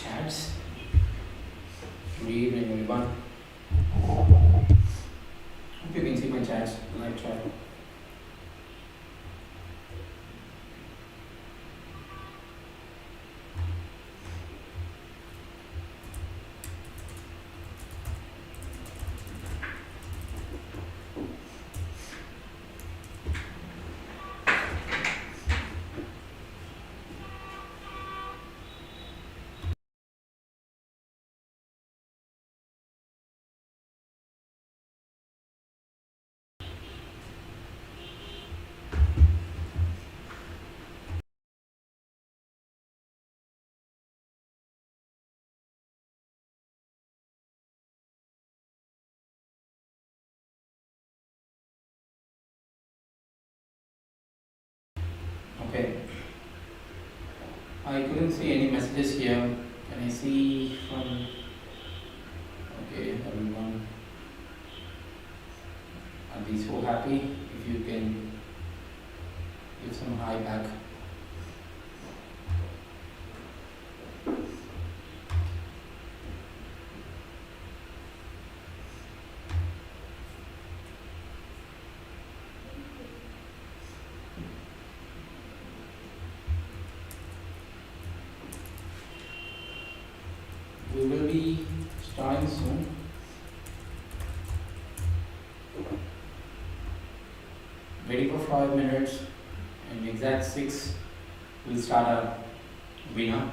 chats. Good evening, everyone. Hope you can see my chats, live chat. Okay. I couldn't see any messages here. Can I see from? Okay, everyone. I'll be so happy if you can give some hi back. We will be starting soon. Ready for 5 minutes, and exact 6 we'll start our webinar.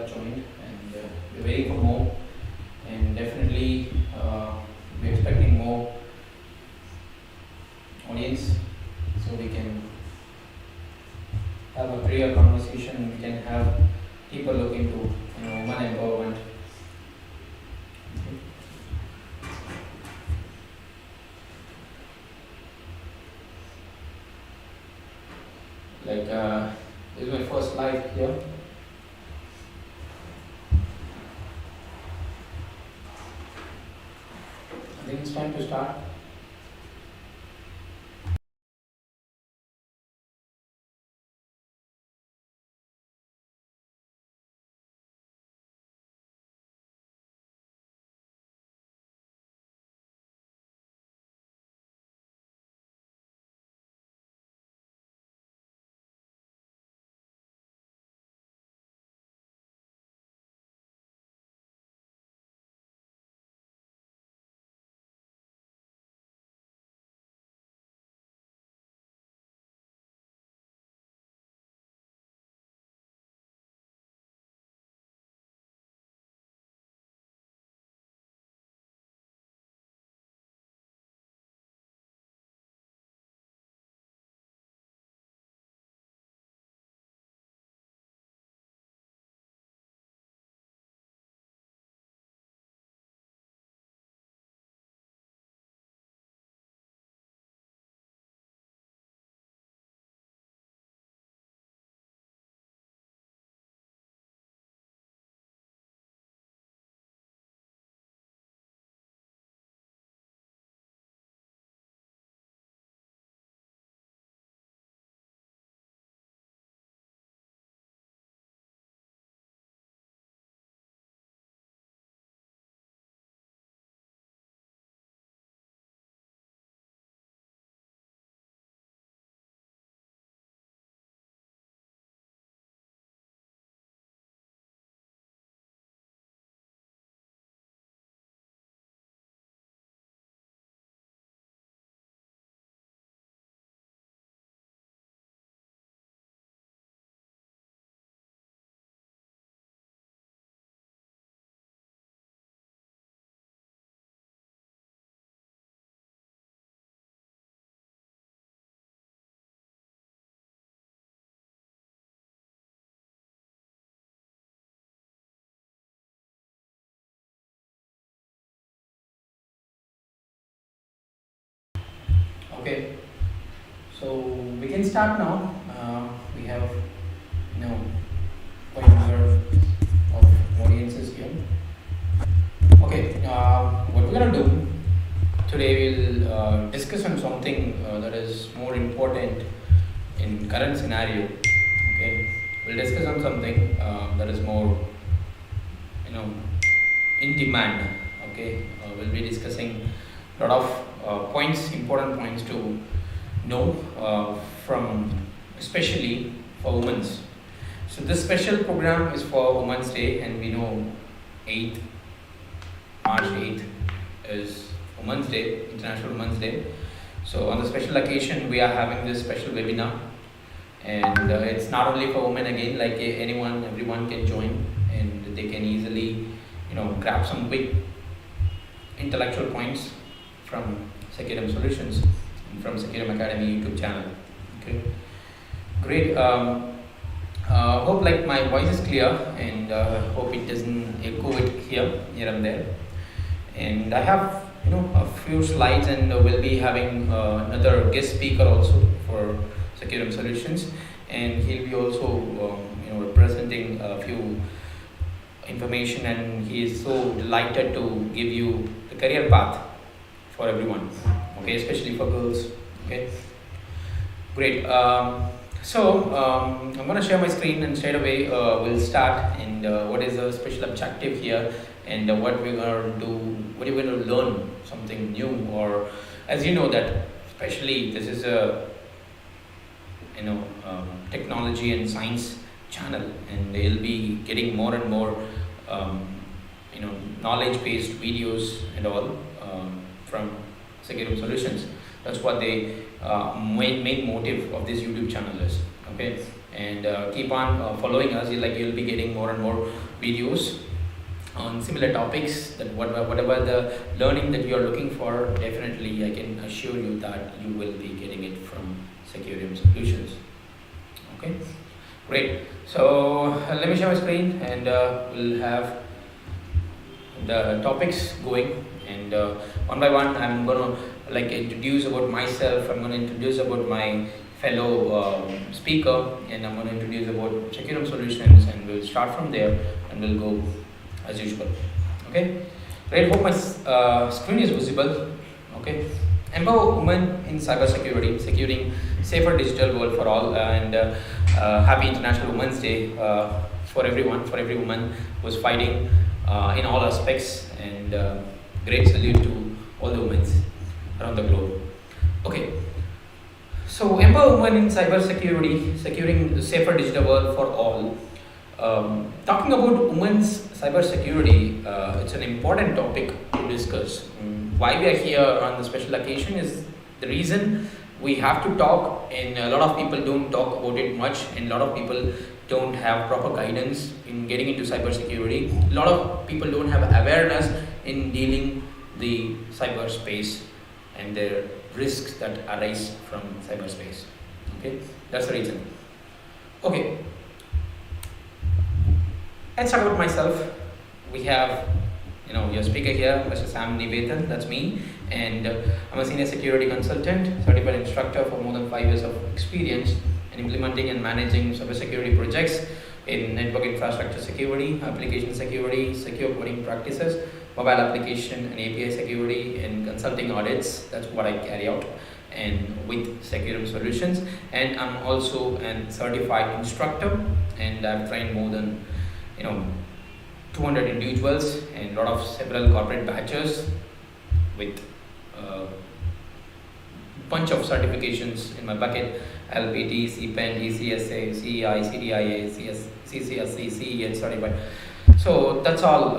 joined, and we're waiting for more, and definitely we're expecting more audience so we can have a clear conversation. We can have people look into women empowerment. Like this is my first live here. I think it's time to start. Okay, so we can start now. We have quite a number of audiences here. Okay, what we're gonna do today, we'll discuss on something that is more important in current scenario. Okay, we'll discuss on something that is more in demand. Okay, we'll be discussing a lot of important points to know from, especially for women. So this special program is for Women's Day, and we know March 8th is Women's Day, International Women's Day. So on the special occasion, we are having this special webinar, and it's not only for women again. Like everyone can join, and they can easily grab some quick intellectual points from 𝐤𝐸𝐻 Solutions and from 𝐤𝐸𝐻 Academy YouTube channel. Okay, great. Hope like my voice is clear, and hope it doesn't echo it here and there. And I have a few slides, and we'll be having another guest speaker also for 𝐤𝐸𝐻 Solutions, and he'll be also representing a few information, and he is so delighted to give you the career path for everyone, okay, especially for girls. Okay, great. So I'm going to share my screen, and straight away we'll start. And what is the special objective here, and what we're going to do, what you're going to learn something new, or as you know that especially this is a technology and science channel, and they'll be getting more and more knowledge based videos and all from 𝐤𝐸𝐻 Solutions. That's what the main motive of this YouTube channel is. Okay, and keep on following us. You'll be getting more and more videos on similar topics. That whatever the learning that you are looking for, definitely I can assure you that you will be getting it from 𝐤𝐸𝐻 Solutions. Okay, great. So let me share my screen, and we'll have the topics going, and one by one I'm going to introduce about myself. I'm going to introduce about my fellow speaker, and I'm going to introduce about 𝐤𝐸𝐻 Solutions, and we'll start from there and we'll go as usual. Okay, great. Hope my screen is visible. Okay, empower women in cybersecurity, securing safer digital world for all, and happy International Women's Day for everyone, for every woman who's fighting in all aspects, and great salute to all the women around the globe. Okay, so empower women in cybersecurity, securing the safer digital world for all. Talking about women's cybersecurity, it's an important topic to discuss. Why we are here on the special occasion is the reason we have to talk, and a lot of people don't talk about it much, and a lot of people don't have proper guidance in getting into cybersecurity. A lot of people don't have awareness in dealing the cyberspace and the risks that arise from cyberspace. Okay, that's the reason. Okay, let's talk about myself. We have, your speaker here, Mr. Sam Nivethan, that's me, and I'm a senior security consultant, certified instructor for more than 5 years of experience in implementing and managing cybersecurity projects in network infrastructure security, application security, secure coding practices, mobile application and API security, and consulting audits. That's what I carry out, and with 𝐤𝐸𝐻 Solutions. And I'm also a certified instructor, and I've trained more than 200 individuals and several corporate batches with a bunch of certifications in my bucket: LPT, CPEN, ECSA, CEI, CDIA, CCSC, CEH certified. So that's all,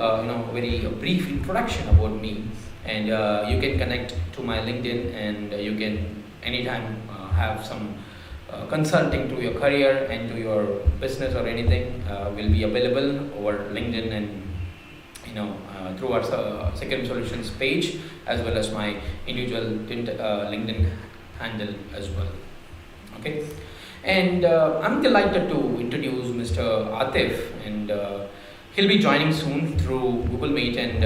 very brief introduction about me, and you can connect to my LinkedIn, and you can anytime have some consulting to your career and to your business or anything will be available over LinkedIn, and through our 𝐤𝐸𝐻 Solutions page, as well as my individual LinkedIn handle as well. Okay, and I'm delighted to introduce Mr. Atif, and he'll be joining soon through Google Meet, and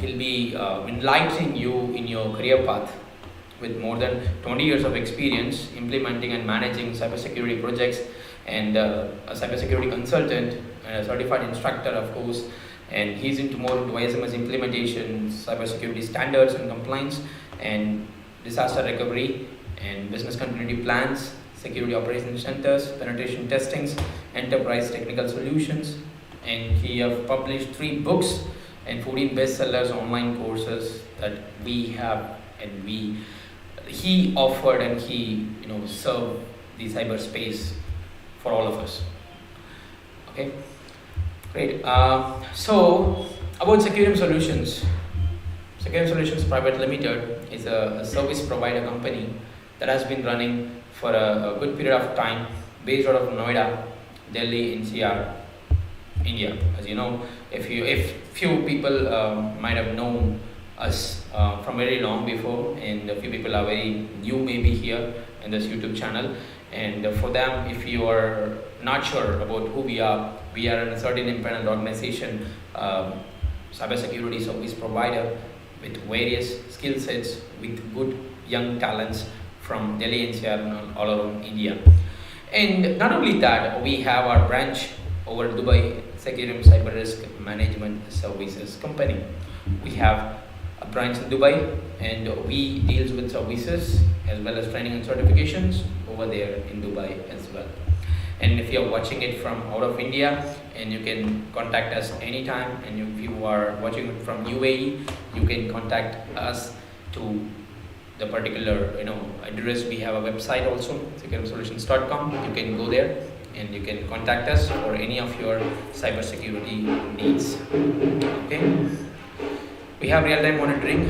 he'll be enlightening you in your career path with more than 20 years of experience implementing and managing cybersecurity projects, and a cybersecurity consultant and a certified instructor, of course. And he's into ISMS implementation, cybersecurity standards and compliance, and disaster recovery and business continuity plans, security operations centers, penetration testings, enterprise technical solutions. And he has published 3 books and 14 bestsellers, online courses that we have, and he offered, and he served the cyberspace for all of us. Okay, great. So about 𝐤𝐸𝐻 Solutions. 𝐤𝐸𝐻 Solutions Private Limited is a service provider company that has been running for a good period of time, based out of Noida, Delhi, NCR, India. As you know, if few people might have known us from very long before, and a few people are very new maybe here in this YouTube channel, and for them, if you are not sure about who we are a certain independent organization, cybersecurity service provider with various skill sets, with good young talents from Delhi, NCR, and all around India. And not only that, we have our branch over Dubai, 𝐤𝐸𝐻 Cyber Risk Management Services Company. We have a branch in Dubai, and we deals with services as well as training and certifications over there in Dubai as well. And if you're watching it from out of India, and you can contact us anytime, and if you are watching it from UAE, you can contact us to the particular address. We have a website also, 𝐤𝐸𝐻solutions.com. You can go there and you can contact us for any of your cybersecurity needs. Okay, we have real-time monitoring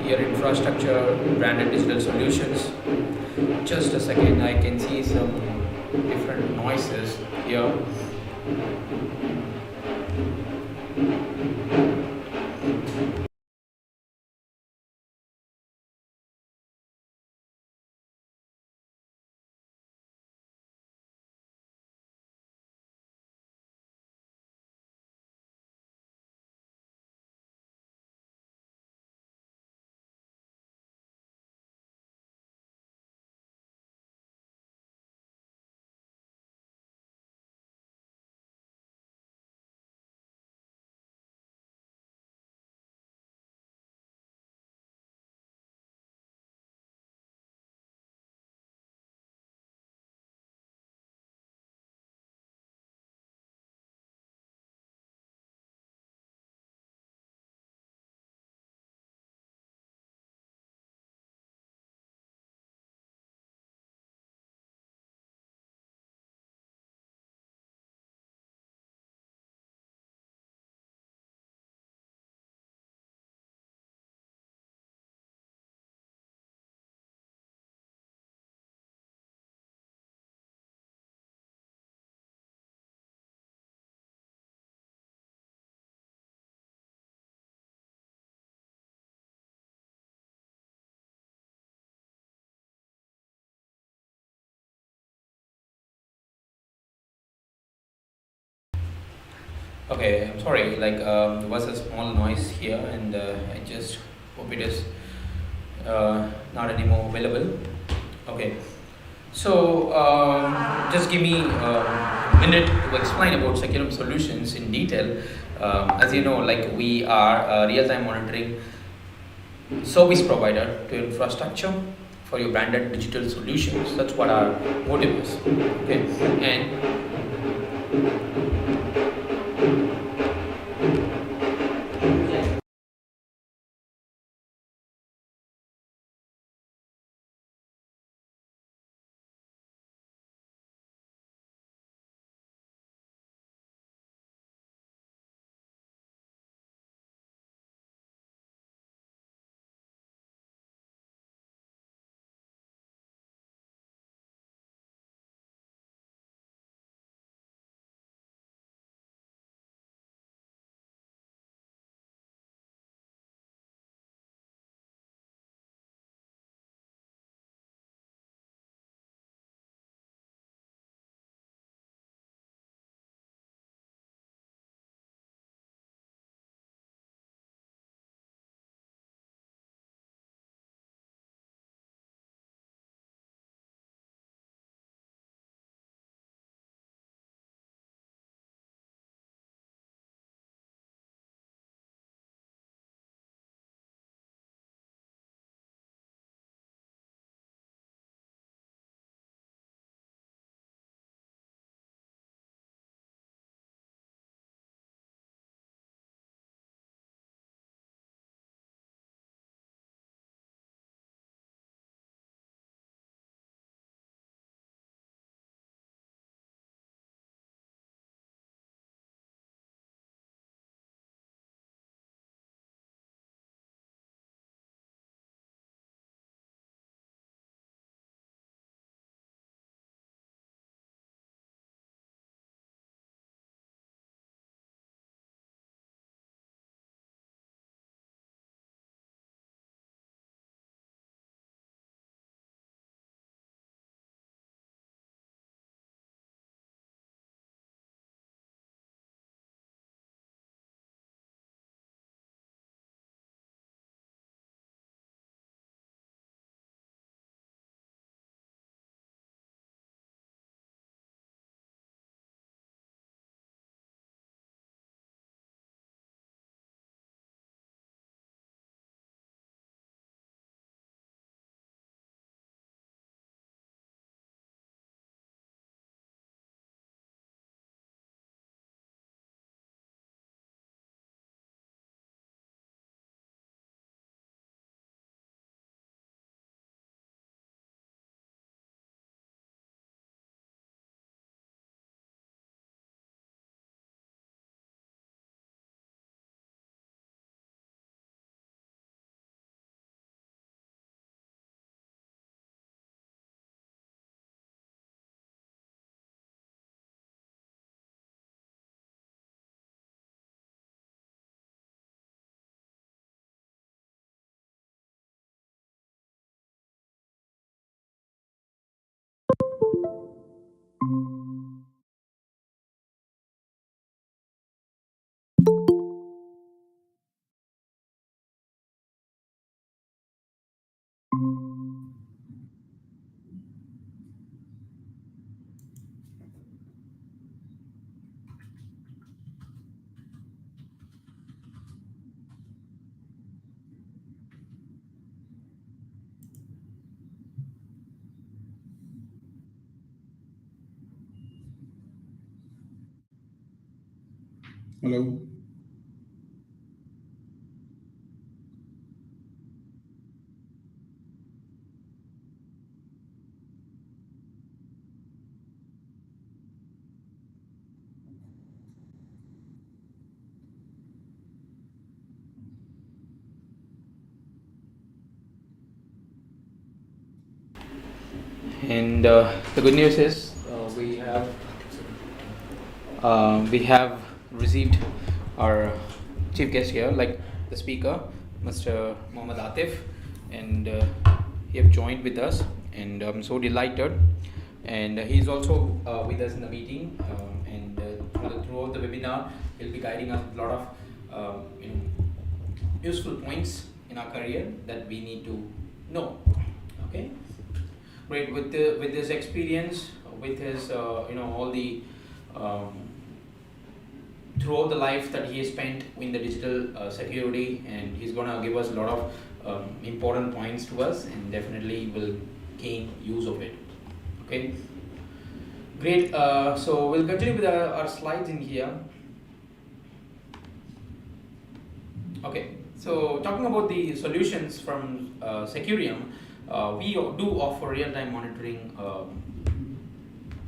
your infrastructure, branded digital solutions. Just a second, I can see some different noises here. Okay, I'm sorry, like there was a small noise here, and I just hope it is not anymore available. Okay, so just give me a minute to explain about Security Solutions in detail. As you know, like we are a real-time monitoring service provider to infrastructure for your branded digital solutions. That's what our motive is. Okay, and Hello. And the good news is we have received our chief guest here, like the speaker, Mr. Mohammad Atif, and he have joined with us, and I'm so delighted. And he's also with us in the meeting, and throughout the webinar, he'll be guiding us with a lot of useful points in our career that we need to know. Okay, great. With his experience, with his all the throughout the life that he has spent in the digital security, and he's gonna give us a lot of important points to us, and definitely will gain use of it. Okay, great. So we'll continue with our slides in here. Okay, so talking about the solutions from Securium, we do offer real-time monitoring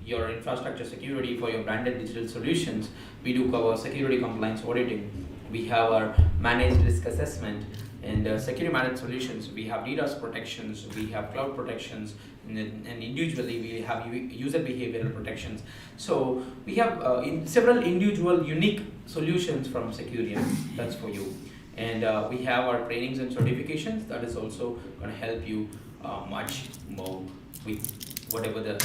your infrastructure security for your branded digital solutions. We do cover security compliance auditing. We have our managed risk assessment and security managed solutions. We have DDoS protections, we have cloud protections, and individually we have user behavioral protections. So we have several individual unique solutions from Securium. That's for you. And we have our trainings and certifications that is also going to help you much more with whatever the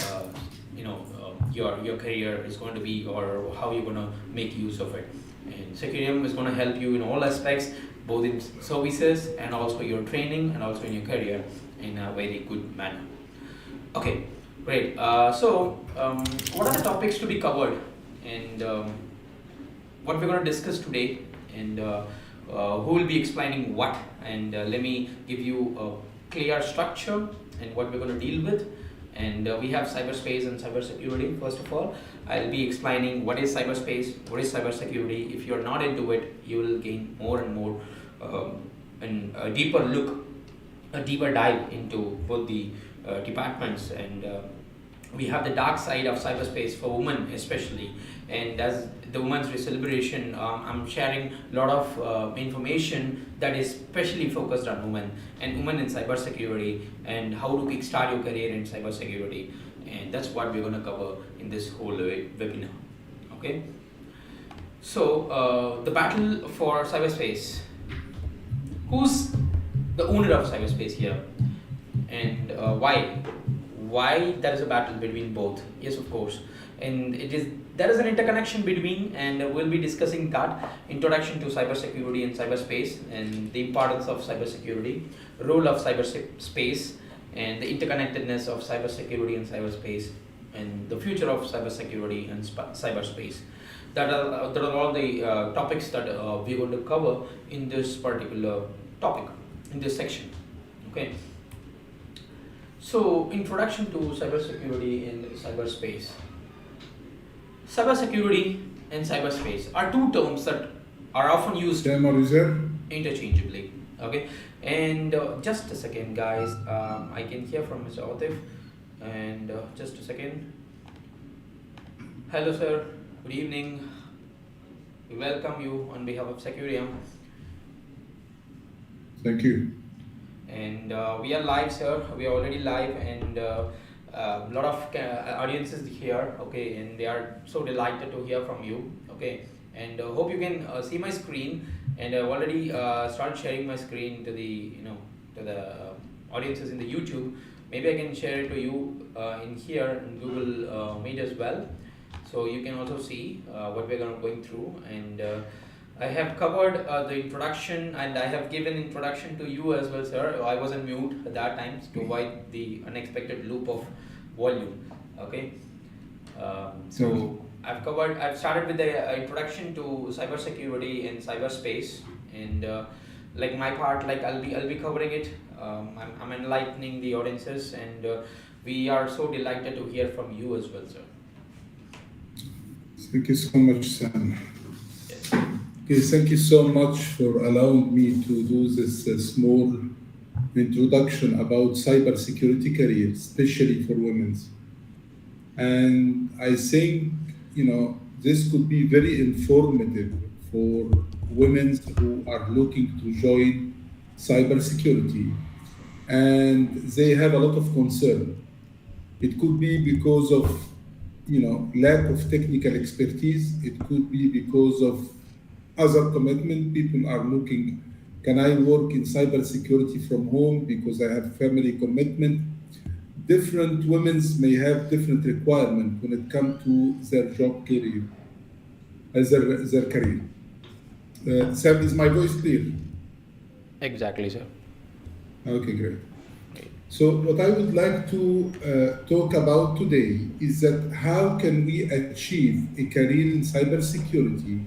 your career is going to be, or how you're going to make use of it. And Securium is going to help you in all aspects, both in services and also your training and also in your career in a very good manner. Okay, great. What are the topics to be covered, and what we're going to discuss today, and who will be explaining what, and let me give you a clear structure and what we're going to deal with. And we have cyberspace and cybersecurity. First of all, I'll be explaining what is cyberspace, what is cybersecurity. If you're not into it, you will gain more and more and a deeper look, a deeper dive into both the departments. And we have the dark side of cyberspace for women especially. And as the Women's Day celebration, I'm sharing a lot of information that is specially focused on women and women in cybersecurity, and how to kickstart your career in cybersecurity. And that's what we're going to cover in this whole webinar. Okay. So the battle for cyberspace. Who's the owner of cyberspace here, and why? Why there is a battle between both? Yes, of course. And there is an interconnection between, and we'll be discussing that. Introduction to cybersecurity and cyberspace, and the importance of cybersecurity, role of cyberspace, and the interconnectedness of cybersecurity and cyberspace, and the future of cybersecurity and cyberspace. That are all the topics that we're going to cover in this particular topic, in this section. Okay. So, introduction to cybersecurity and cyberspace. Cybersecurity and cyberspace are two terms that are often used interchangeably. Okay, and just a second, guys. I can hear from Mr. Atif, and just a second. Hello, sir. Good evening. We welcome you on behalf of Securium. Thank you. And we are live, sir. We are already live, and a lot of audiences here. Okay, and they are so delighted to hear from you. Okay, and hope you can see my screen. And I've already started sharing my screen to the to the audiences in the YouTube. Maybe I can share it to you in here in Google Meet as well, so you can also see what we're going through. And I have covered the introduction, and I have given introduction to you as well, sir. I was on mute at that time to avoid the unexpected loop of volume. Okay. So I've started with the introduction to cybersecurity and cyberspace, and like my part, like I'll be covering it. I'm enlightening the audiences, and we are so delighted to hear from you as well, sir. Thank you so much, Sam. Yes. Okay, thank you so much for allowing me to do this small introduction about cybersecurity career, especially for women. And I think, this could be very informative for women who are looking to join cybersecurity and they have a lot of concern. It could be because of, lack of technical expertise. It could be because of other commitment. People are looking, can I work in cybersecurity from home because I have family commitment? Different women's may have different requirement when it comes to their job career, their career. Sam, is my voice clear? Exactly, sir. Okay, great. Great. So what I would like to talk about today is that how can we achieve a career in cybersecurity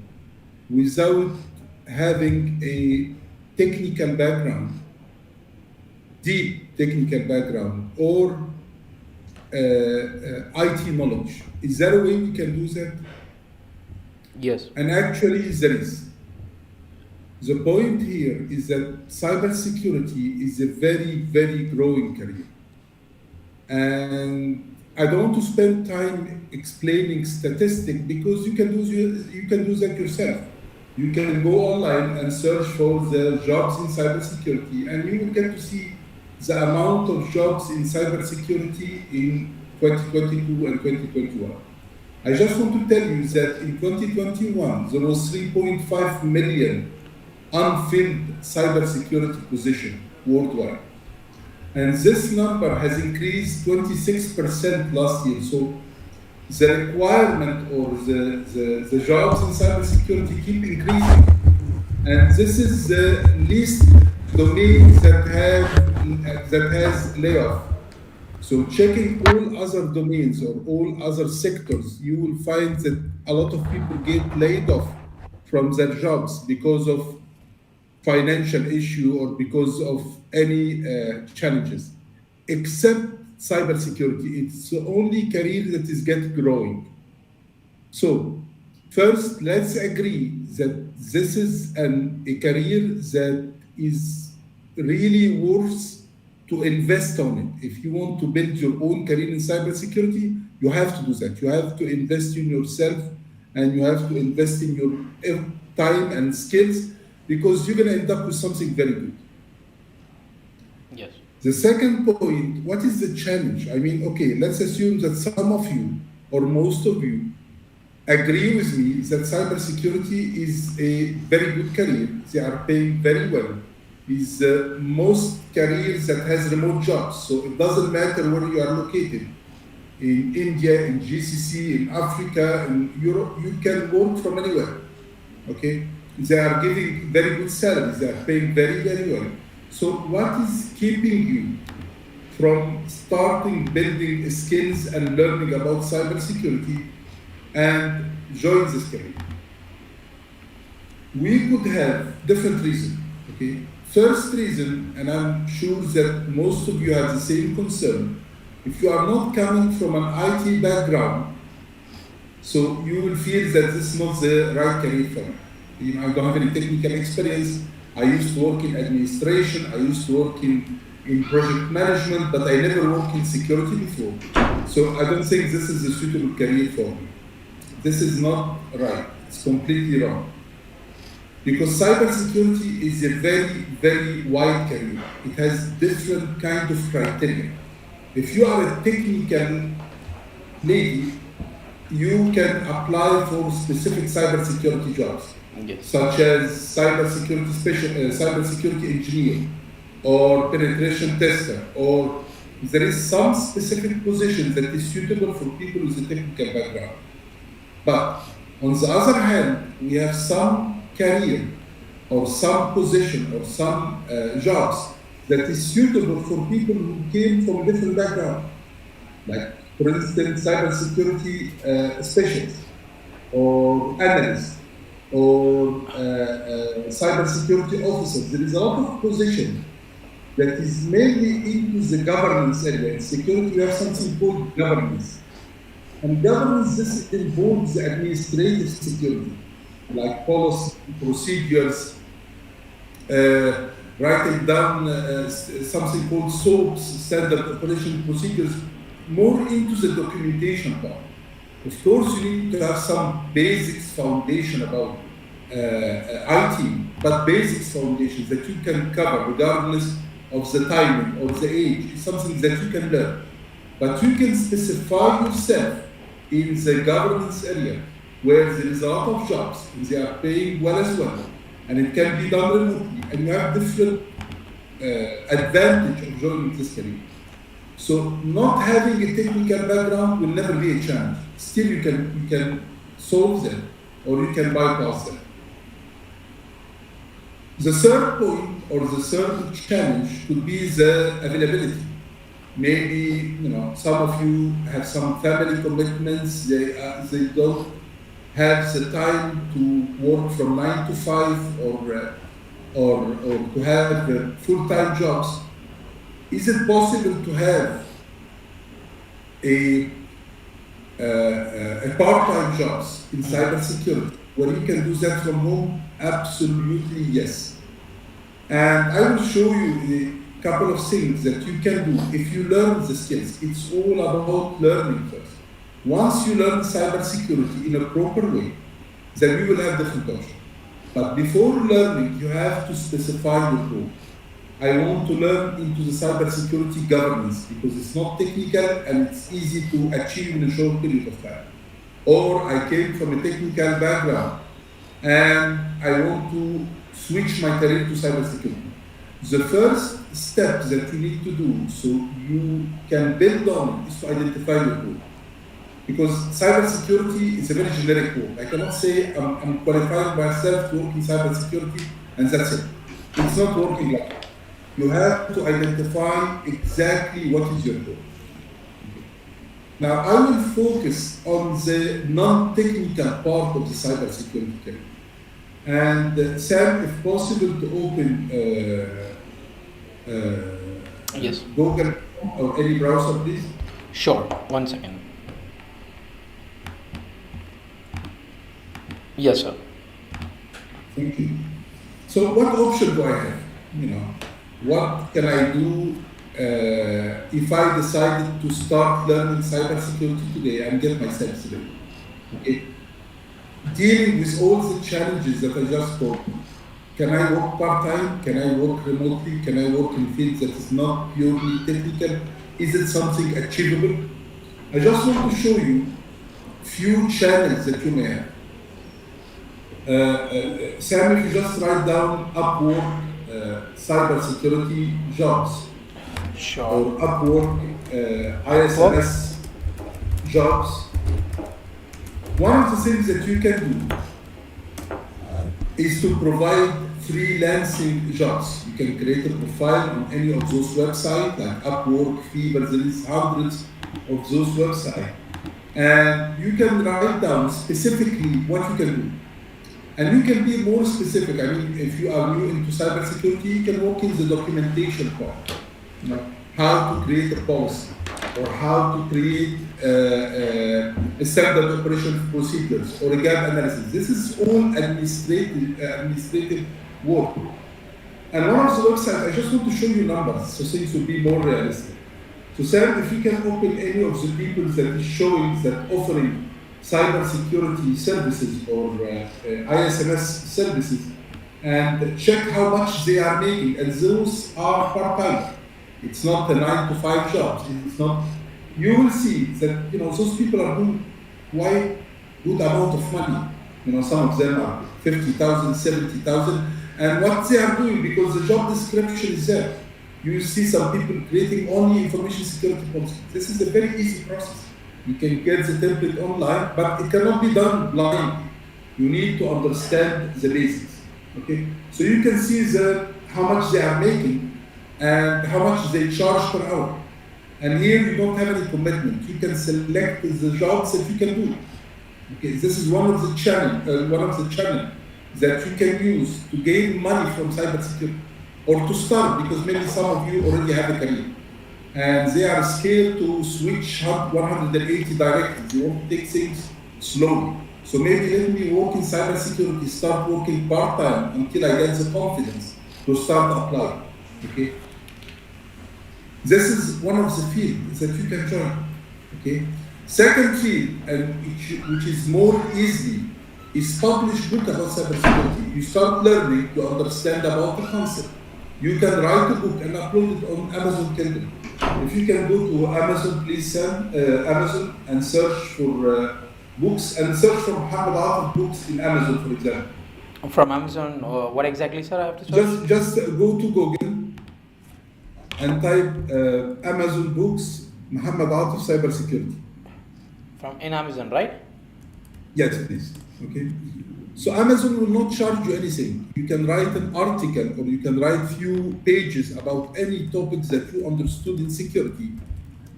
without having a technical background, deep technical background, or IT knowledge. Is there a way we can do that? Yes. And actually, there is. The point here is that cybersecurity is a very, very growing career. And I don't want to spend time explaining statistics because you can do that yourself. You can go online and search for the jobs in cybersecurity, and you will get to see the amount of jobs in cybersecurity in 2022 and 2021. I just want to tell you that in 2021, there was 3.5 million unfilled cybersecurity position worldwide. And this number has increased 26% last year. So the requirement or the jobs in cybersecurity keep increasing. And this is the least domain that has layoff. So checking all other domains or all other sectors, you will find that a lot of people get laid off from their jobs because of financial issue or because of any challenges, except cybersecurity. It's the only career that is growing. So first, let's agree that this is a career that is really worth to invest on it. If you want to build your own career in cybersecurity, you have to do that. You have to invest in yourself and you have to invest in your time and skills because you're going to end up with something very good. Yes. The second point, what is the challenge? I mean, okay, let's assume that some of you or most of you agree with me that cybersecurity is a very good career. They are paying very well. It's most careers that has remote jobs. So it doesn't matter where you are located. In India, in GCC, in Africa, in Europe, you can work from anywhere. Okay? They are giving very good salaries. They are paying very, very well. So what is keeping you from starting building skills and learning about cybersecurity and join this career? We could have different reasons. Okay? First reason, and I'm sure that most of you have the same concern, if you are not coming from an IT background, so you will feel that this is not the right career for me. I don't have any technical experience. I used to work in administration. I used to work in project management, but I never worked in security before. So I don't think this is a suitable career for me. This is not right. It's completely wrong. Because cybersecurity is a very, very wide career. It has different kind of criteria. If you are a technical lady, you can apply for specific cybersecurity jobs. Yes. Such as cybersecurity engineer, or penetration tester, or there is some specific position that is suitable for people with a technical background. But on the other hand, we have some career or some position or some jobs that is suitable for people who came from different backgrounds. Like, for instance, cybersecurity specialists or analysts, or cybersecurity officers. There is a lot of position that is mainly into the governance area. In security, we have something called governance. And governance, this involves the administrative security. like policy, procedures, writing down something called SOAPs, standard operation procedures, more into the documentation part. Of course, you need to have some basics foundation about IT, but basics foundations that you can cover regardless of the timing or the age. It's something that you can learn. But you can specify yourself in the governance area where there is a lot of jobs and they are paying well as well, and it can be done remotely, and you have different advantage of joining this career. So not having a technical background will never be a challenge. Still, you can solve them or you can bypass them. The third point or the third challenge could be the availability. Maybe some of you have some family commitments. They don't have the time to work from 9 to 5 or to have full-time jobs. Is it possible to have a part-time jobs in cybersecurity where you can do that from home? Absolutely yes. And I will show you a couple of things that you can do if you learn the skills. It's all about learning first. Once you learn cybersecurity in a proper way, then you will have different options. But before learning, you have to specify your role. I want to learn into the cybersecurity governance because it's not technical and it's easy to achieve in a short period of time. Or I came from a technical background and I want to switch my career to cybersecurity. The first step that you need to do so you can build on is to identify your role. Because cybersecurity is a very generic word. I cannot say I'm qualifying myself to work in cybersecurity and that's it. It's not working like that. You have to identify exactly what is your goal. Now, I will focus on the non-technical part of the cybersecurity career. And Sam, if possible, to open yes. Google or any browser, please. Sure. 1 second. Yes, sir. Thank you. So, what option do I have? What can I do if I decided to start learning cybersecurity today and get myself ready? Okay. Dealing with all the challenges that I just told you. Can I work part-time? Can I work remotely? Can I work in fields that is not purely technical? Is it something achievable? I just want to show you few channels that you may have. Sam, if you just write down Upwork cybersecurity jobs, sure. or Upwork ISMS jobs. One of the things that you can do is to provide freelancing jobs. You can create a profile on any of those websites like Upwork, Fiverr. There is hundreds of those websites, and you can write down specifically what you can do. And you can be more specific. I mean, if you are new into cybersecurity, you can work in the documentation part. How to create a policy, or how to create a standard operation procedures, or a gap analysis. This is all administrative work. And one of the websites, I just want to show you numbers, so things will be more realistic. So Sam, if you can open any of the people that is showing that offering cybersecurity services or ISMS services, and check how much they are making, and those are part-time. It's not a 9 to 5 job. It's not. You will see that those people are doing quite good amount of money. Some of them are 50,000, 70,000, and what they are doing, because the job description is there. You see some people creating only information security policy. This is a very easy process. You can get the template online, but it cannot be done blindly. You need to understand the basics. Okay, so you can see how much they are making and how much they charge per hour. And here you don't have any commitment. You can select the jobs that you can do. Okay, this is one of the channels that you can use to gain money from cybersecurity, or to start, because maybe some of you already have a career and they are scared to switch 180 directly. They want to take things slowly. So maybe let me work in cybersecurity, start working part-time until I get the confidence to start applying. Okay. This is one of the fields that you can join. Okay. Second field, and which is more easy, is publish book about cybersecurity. You start learning to understand about the concept. You can write a book and upload it on Amazon Kindle. If you can go to Amazon, please send Amazon and search for books and search for Muhammad Atif books in Amazon, for example. From Amazon, what exactly, sir, I have to search? Just go to Google and type Amazon books, Muhammad Atif cybersecurity. From in Amazon, right? Yes, please. Okay. So Amazon will not charge you anything. You can write an article or you can write few pages about any topics that you understood in security,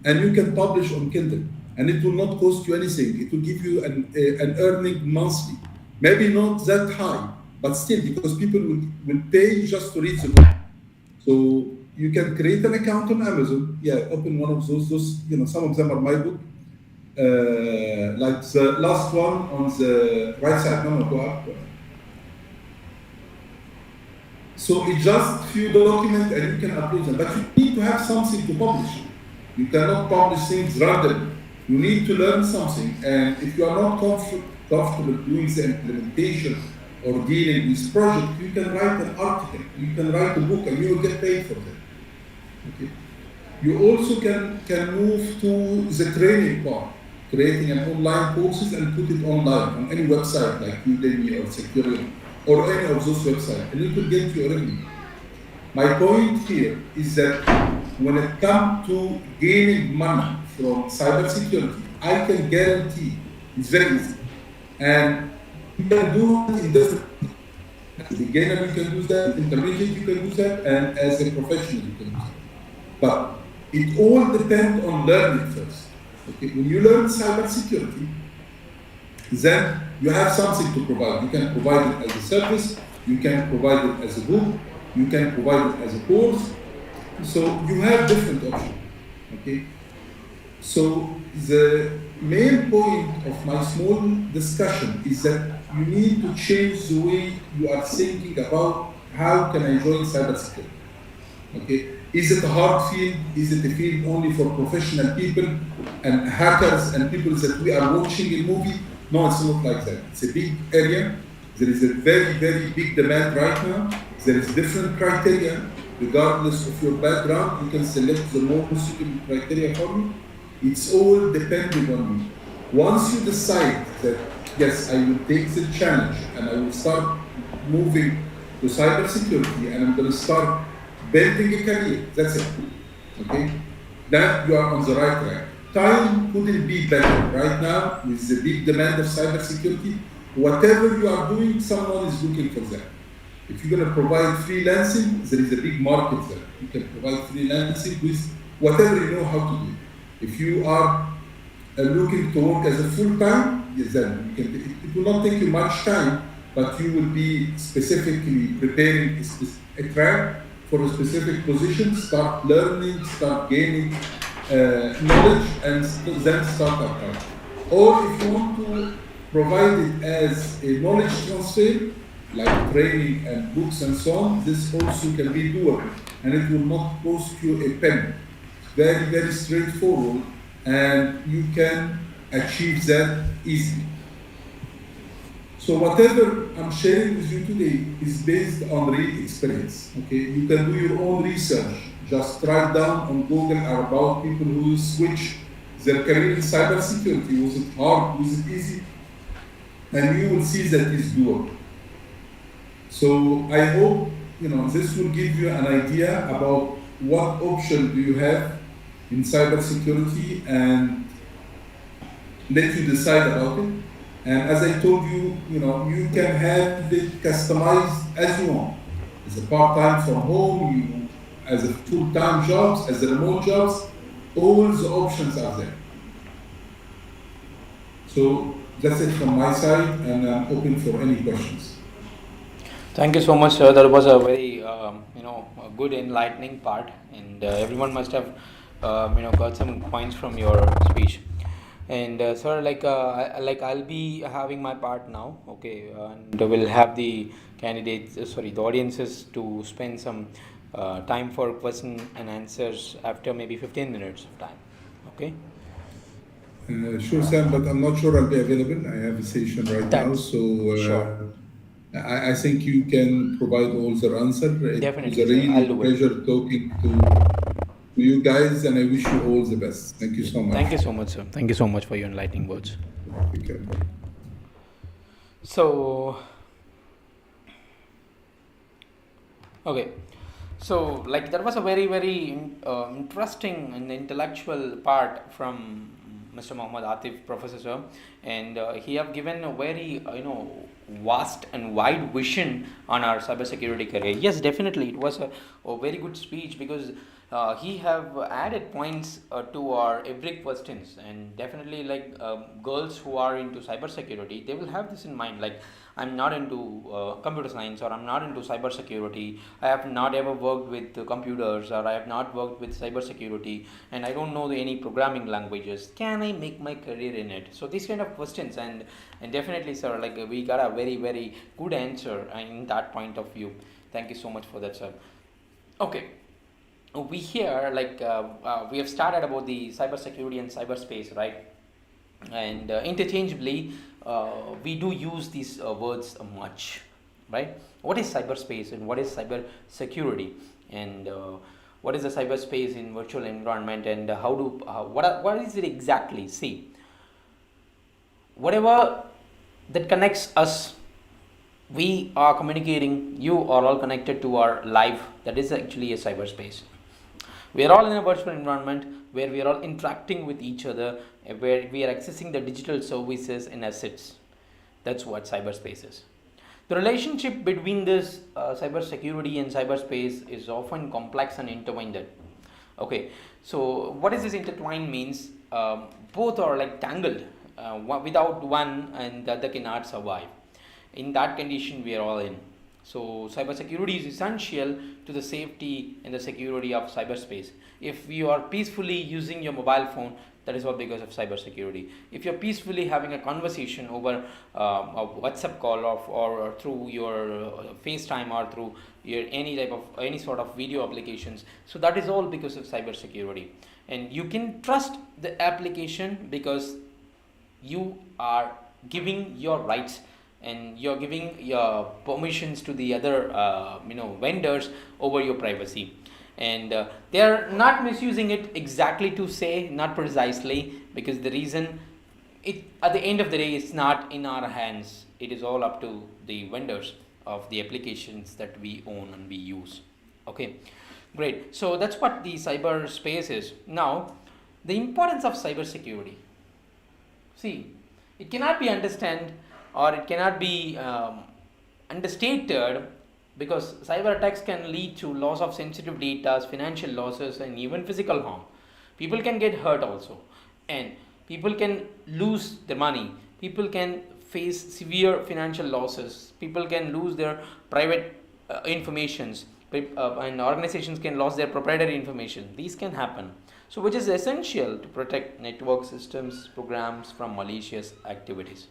and you can publish on Kindle. And it will not cost you anything. It will give you an earning monthly. Maybe not that high, but still, because people will pay just to read the book. So you can create an account on Amazon. Yeah, open one of those. Some of them are my book. Like the last one on the right side. No, go up. So it's just few documents and you can upload them. But you need to have something to publish. You cannot publish things randomly. You need to learn something. And if you are not comfortable doing the implementation or dealing with project, you can write an article. You can write a book and you will get paid for that. Okay. You also can move to the training part, creating an online courses and put it online on any website like Udemy or Securium or any of those websites, and it will get you revenue. My point here is that when it comes to gaining money from cybersecurity, I can guarantee it's very easy. And you can do it in different ways. As a beginner, you can do that, intermediate, you can do that, and as a professional, you can do that. But it all depends on learning first. Okay, when you learn cybersecurity, then you have something to provide. You can provide it as a service, you can provide it as a book, you can provide it as a course. So you have different options. Okay. So the main point of my small discussion is that you need to change the way you are thinking about how can I join cybersecurity. Okay. Is it a hard field? Is it a field only for professional people and hackers and people that we are watching in movie? No, it's not like that. It's a big area. There is a very, very big demand right now. There is different criteria. Regardless of your background, you can select the most suitable criteria for you. It's all depending on you. Once you decide that, yes, I will take the challenge and I will start moving to cybersecurity and I'm going to start building a career, that's it. Okay? Then you are on the right track. Time couldn't be better. Right now, with the big demand of cybersecurity, whatever you are doing, someone is looking for that. If you're going to provide freelancing, there is a big market there. You can provide freelancing with whatever you know how to do. If you are looking to work as a full-time, yes, then you can, it will not take you much time, but you will be specifically preparing a track for a specific position, start learning, start gaining knowledge, and then start applying. Or if you want to provide it as a knowledge transfer, like training and books and so on, this also can be doable, and it will not cost you a penny. Very, very straightforward, and you can achieve that easily. So whatever I'm sharing with you today is based on real experience. Okay, you can do your own research. Just write down on Google about people who switch their career in cybersecurity. Was it hard? Was it easy? And you will see that it's doable. So I hope this will give you an idea about what option do you have in cybersecurity and let you decide about it. And as I told you, you can have it customized as you want. As a part-time from home, as a full-time jobs, as a remote jobs, all the options are there. So that's it from my side, and I'm open for any questions. Thank you so much, sir. That was a very, a good enlightening part, and everyone must have, got some points from your speech. And sir, like I'll be having my part now, okay, and we'll have the candidates, sorry, the audiences to spend some time for question and answers after maybe 15 minutes of time, okay? Sure, Sam, but I'm not sure I'll be available. I have a session right now, That's so sure. I think you can provide all the answer. It was Definitely, a sir. I'll real do it. pleasure talking to you guys, and I wish you all the best. Thank you so much. Thank you so much, sir. Thank you so much for your enlightening words. Take care. So, okay. So, like, that was a very interesting and intellectual part from Mr. Muhammad Atif, Professor Sir, and he have given a very vast and wide vision on our cybersecurity career. Yes, definitely, it was a very good speech because he have added points to our every questions, and definitely like girls who are into cybersecurity, they will have this in mind, like I'm not into computer science, or I'm not into cybersecurity. I have not ever worked with computers, or I have not worked with cybersecurity, and I don't know any programming languages. Can I make my career in it? So these kind of questions, and definitely, sir, like we got a very good answer in that point of view. Thank you so much for that, sir. Okay, we here we have started about the cybersecurity and cyberspace, right? And interchangeably we do use these words much, right? What is cyberspace and what is cyber security, and what is the cyberspace in virtual environment, and what is it exactly? See, whatever that connects us, we are communicating, you are all connected to our life, that is actually a cyberspace. We are all in a virtual environment where we are all interacting with each other, where we are accessing the digital services and assets. That's what cyberspace is. The relationship between this cybersecurity and cyberspace is often complex and intertwined. Okay, so what is this intertwined means? Both are like tangled. Without one and the other cannot survive. In that condition, we are all in. So cybersecurity is essential to the safety and the security of cyberspace. If you are peacefully using your mobile phone, that is all because of cybersecurity. If you're peacefully having a conversation over a WhatsApp call or through your FaceTime, or through your any sort of video applications, so that is all because of cybersecurity. And you can trust the application because you are giving your rights, and you're giving your permissions to the other vendors over your privacy, and they are not misusing it exactly to say, not precisely, because the reason, it at the end of the day, it's not in our hands. It is all up to the vendors of the applications that we own and we use. Okay, great. So that's what the cyberspace is. Now, the importance of cybersecurity. See, it cannot be understood, or it cannot be understated, because cyber attacks can lead to loss of sensitive data, financial losses, and even physical harm. People can get hurt also, and people can lose their money. People can face severe financial losses. People can lose their private informations, and organizations can lose their proprietary information. These can happen. So, which is essential to protect network systems, programs from malicious activities.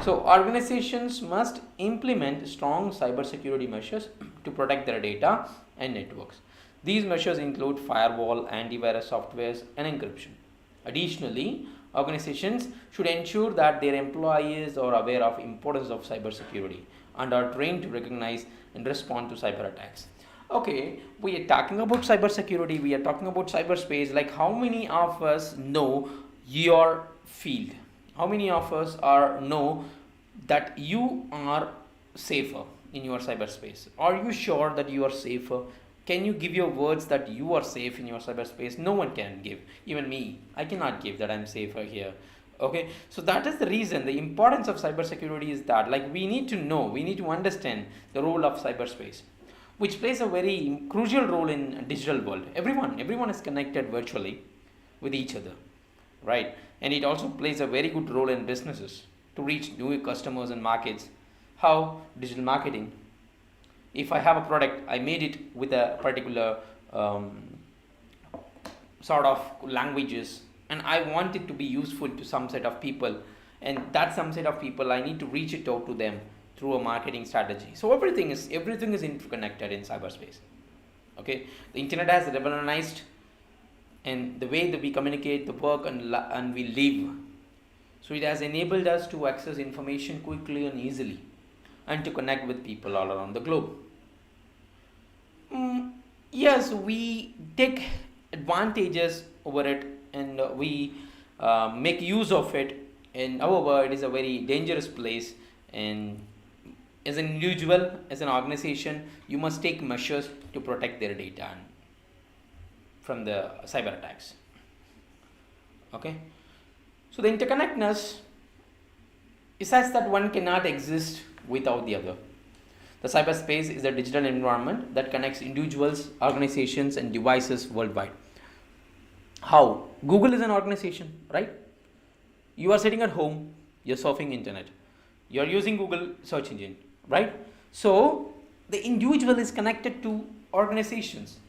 So, organizations must implement strong cybersecurity measures to protect their data and networks. These measures include firewall, antivirus softwares, and encryption. Additionally, organizations should ensure that their employees are aware of importance of cybersecurity and are trained to recognize and respond to cyber attacks. Okay, we are talking about cybersecurity, we are talking about cyberspace. Like, how many of us know your field? How many of us know that you are safer in your cyberspace? Are you sure that you are safer? Can you give your words that you are safe in your cyberspace? No one can give. Even me, I cannot give that I'm safer here. Okay, so that is the reason, the importance of cybersecurity is that, like, we need to know, we need to understand the role of cyberspace, which plays a very crucial role in digital world. Everyone is connected virtually with each other, right? And it also plays a very good role in businesses to reach new customers and markets. How? Digital marketing. If I have a product, I made it with a particular sort of languages and I want it to be useful to some set of people, and that some set of people I need to reach it out to them through a marketing strategy. So everything is interconnected in cyberspace. Okay, the internet has revolutionized and the way that we communicate, the work, and we live. So it has enabled us to access information quickly and easily, and to connect with people all around the globe. Yes, we take advantages over it, and we make use of it. And however, it is a very dangerous place. And as an individual, as an organization, you must take measures to protect their data from the cyber attacks. Okay, so the interconnectedness is such that one cannot exist without the other. The cyberspace is a digital environment that connects individuals, organizations, and devices worldwide. How? Google is an organization, right? You are sitting at home, you're surfing internet, you're using Google search engine, right? So the individual is connected to organizations.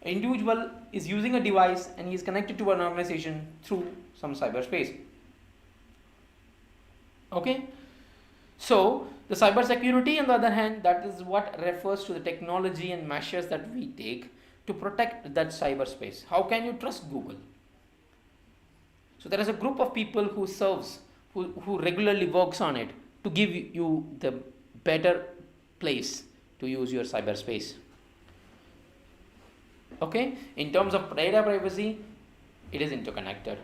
An individual is using a device and he is connected to an organization through some cyberspace. Okay, so the cybersecurity, on the other hand, that is what refers to the technology and measures that we take to protect that cyberspace. How can you trust Google? So there is a group of people who regularly works on it to give you the better place to use your cyberspace. Okay, in terms of data privacy, it is interconnected.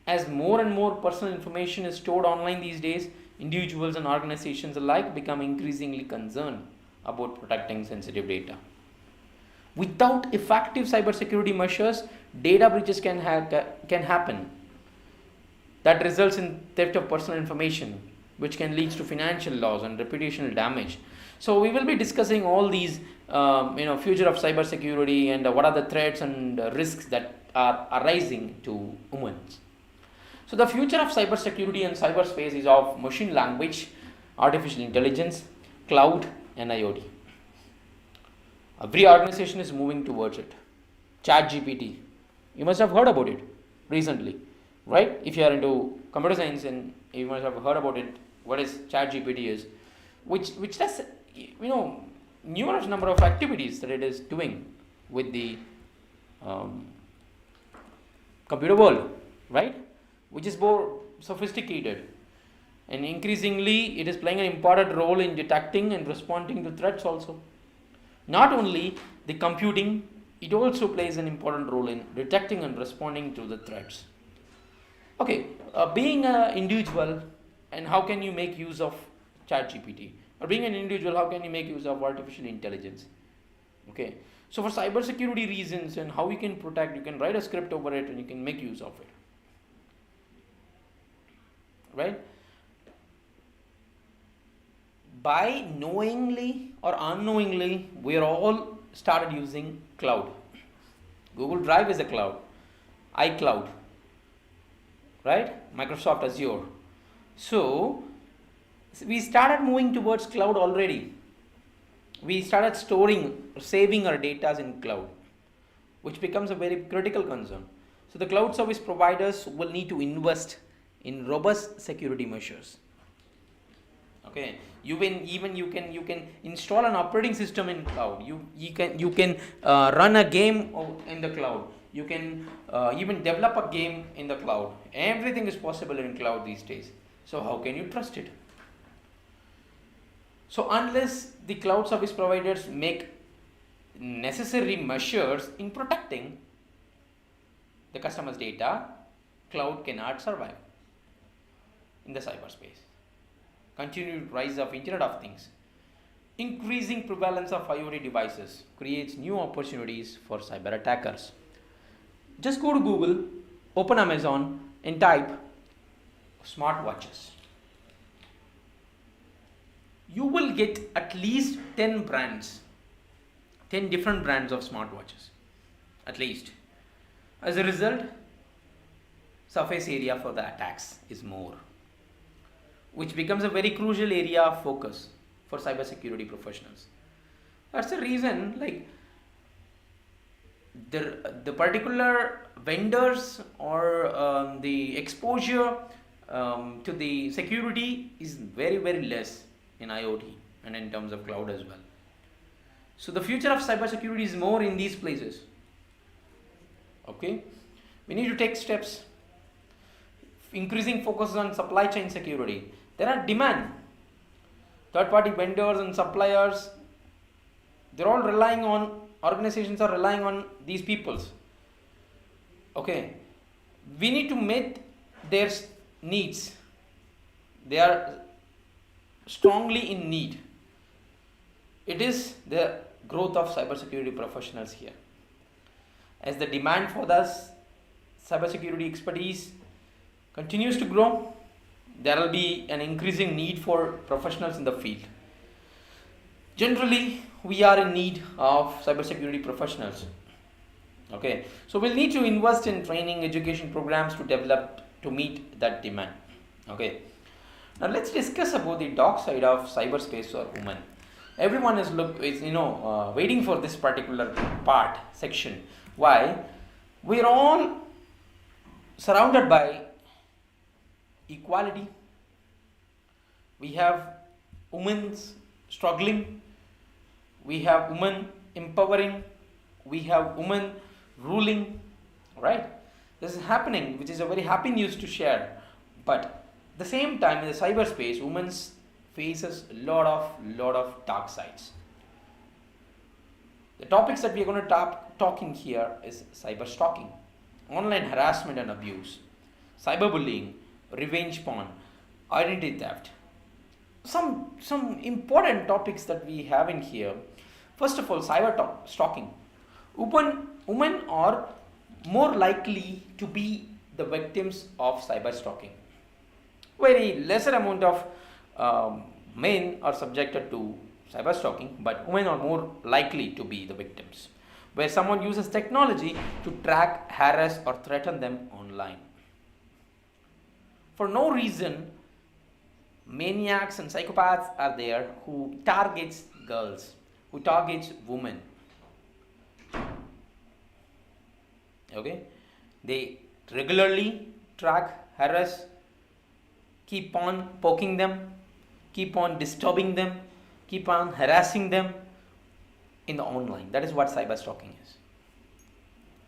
As more and more personal information is stored online these days, individuals and organizations alike become increasingly concerned about protecting sensitive data. Without effective cybersecurity measures, data breaches can happen. That results in theft of personal information, which can lead to financial loss and reputational damage. So we will be discussing all these, future of cybersecurity and what are the threats and risks that are arising to humans. So the future of cybersecurity and cyberspace is of machine language, artificial intelligence, cloud, and IoT. Every organization is moving towards it. ChatGPT, you must have heard about it recently, right? If you are into computer science, and you must have heard about it, what is ChatGPT is, which does, numerous number of activities that it is doing with the computer world, right? Which is more sophisticated, and increasingly it is playing an important role in detecting and responding to threats also. Not only the computing, it also plays an important role in detecting and responding to the threats. Okay, being an individual, and how can you make use of ChatGPT? Or being an individual, how can you make use of artificial intelligence? Okay, so for cybersecurity reasons and how you can protect, you can write a script over it and you can make use of it. Right? By knowingly or unknowingly, we are all started using cloud. Google Drive is a cloud, iCloud, right? Microsoft Azure. So we started moving towards cloud already. We started saving our data in cloud, which becomes a very critical concern. So the cloud service providers will need to invest in robust security measures. Okay, you can install an operating system in cloud. You can run a game in the cloud. You can even develop a game in the cloud. Everything is possible in cloud these days. So how can you trust it? So unless the cloud service providers make necessary measures in protecting the customer's data, cloud cannot survive in the cyberspace. Continued rise of Internet of Things, increasing prevalence of IoT devices creates new opportunities for cyber attackers. Just go to Google, open Amazon, and type smartwatches. You will get at least 10 different brands of smartwatches, at least. As a result, surface area for the attacks is more, which becomes a very crucial area of focus for cybersecurity professionals. That's the reason, the particular vendors or the exposure to the security is very, very less in IoT and in terms of cloud as well. So the future of cybersecurity is more in these places. Okay, we need to take steps. Increasing focus on supply chain security. There are demand. Third-party vendors and suppliers, they're all relying on, organizations are relying on these peoples. Okay, we need to meet their needs. They are strongly in need. It is the growth of cybersecurity professionals here. As the demand for this cybersecurity expertise continues to grow, there will be an increasing need for professionals in the field. Generally, we are in need of cybersecurity professionals. Okay, so we'll need to invest in training, education programs to meet that demand. Okay, now let's discuss about the dark side of cyberspace or women. Everyone is waiting for this particular section. Why? We are all surrounded by equality. We have women struggling, we have women empowering, we have women ruling, right? This is happening, which is a very happy news to share. But at the same time, in the cyberspace, women faces a lot of dark sides. The topics that we are going to talking here is cyber stalking, online harassment and abuse, cyberbullying, revenge porn, identity theft. Some important topics that we have in here. First of all, cyber stalking. Women are more likely to be the victims of cyber stalking. Very lesser amount of men are subjected to cyber stalking, but women are more likely to be the victims, where someone uses technology to track, harass or threaten them online. For no reason, maniacs and psychopaths are there who targets girls, who targets women. Okay, they regularly track, harass, keep on poking them, keep on disturbing them, keep on harassing them in the online. That is what cyber stalking is.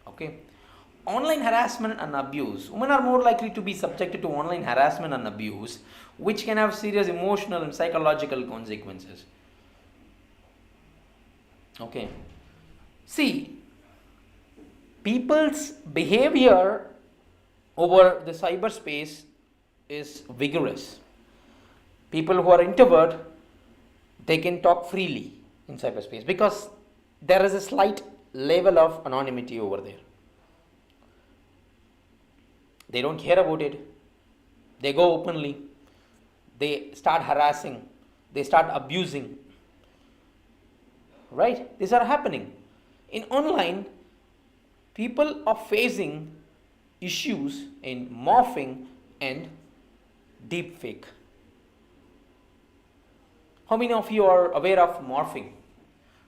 Okay, online harassment and abuse. Women are more likely to be subjected to online harassment and abuse, which can have serious emotional and psychological consequences. Okay, see, people's behavior over the cyberspace is vigorous. People who are introvert, they can talk freely in cyberspace because there is a slight level of anonymity over there. They don't care about it. They go openly. They start harassing. They start abusing. Right? These are happening. In online, people are facing issues in morphing and deepfake. How many of you are aware of morphing?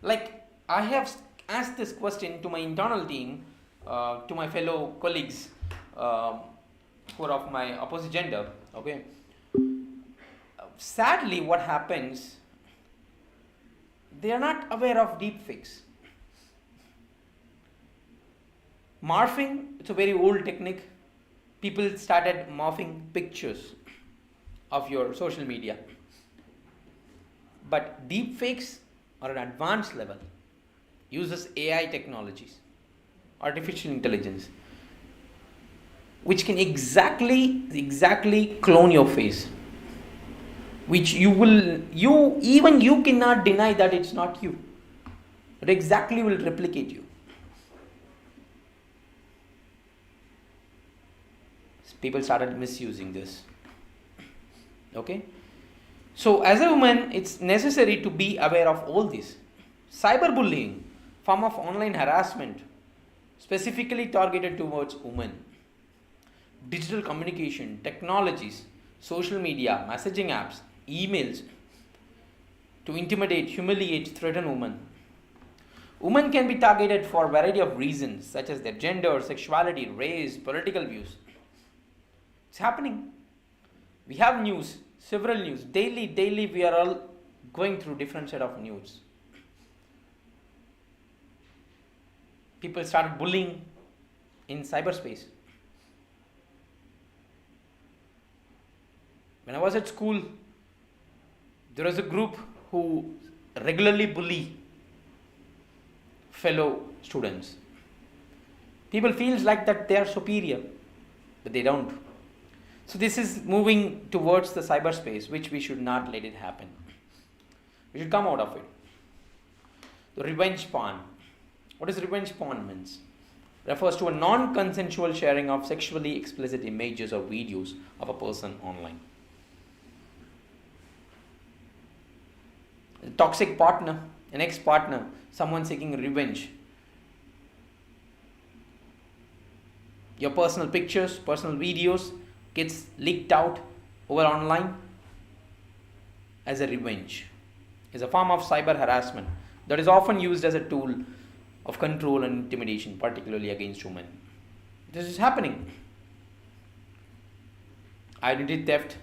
Like, I have asked this question to my internal team, to my fellow colleagues who are of my opposite gender. Okay. Sadly, what happens, they are not aware of deepfakes. Morphing, it's a very old technique. People started morphing pictures of your social media. But deepfakes are an advanced level, uses AI technologies, artificial intelligence, which can exactly clone your face, which you cannot deny that it's not you. It exactly will replicate you. People started misusing this. Okay. So as a woman, it's necessary to be aware of all this. Cyberbullying, form of online harassment, specifically targeted towards women. Digital communication, technologies, social media, messaging apps, emails, to intimidate, humiliate, threaten women. Women can be targeted for a variety of reasons, such as their gender, sexuality, race, political views. It's happening. We have news, several news. Daily we are all going through different set of news. People started bullying in cyberspace. When I was at school, there was a group who regularly bully fellow students. People feels like that they are superior, but they don't. So this is moving towards the cyberspace, which we should not let it happen. We should come out of it. The revenge porn. What is revenge porn means? Refers to a non-consensual sharing of sexually explicit images or videos of a person online. A toxic partner, an ex-partner, someone seeking revenge. Your personal pictures, personal videos gets leaked out over online as a revenge. Is a form of cyber harassment that is often used as a tool of control and intimidation, particularly against women. This is happening. Identity theft.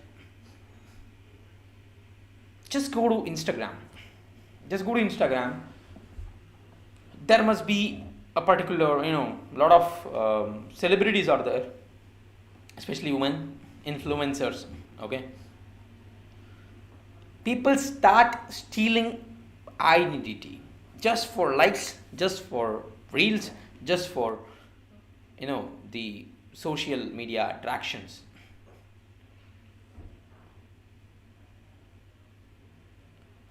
Just go to Instagram. There must be a particular, lot of celebrities are there, especially women, influencers, okay? People start stealing identity just for likes, just for reels, just for, the social media attractions.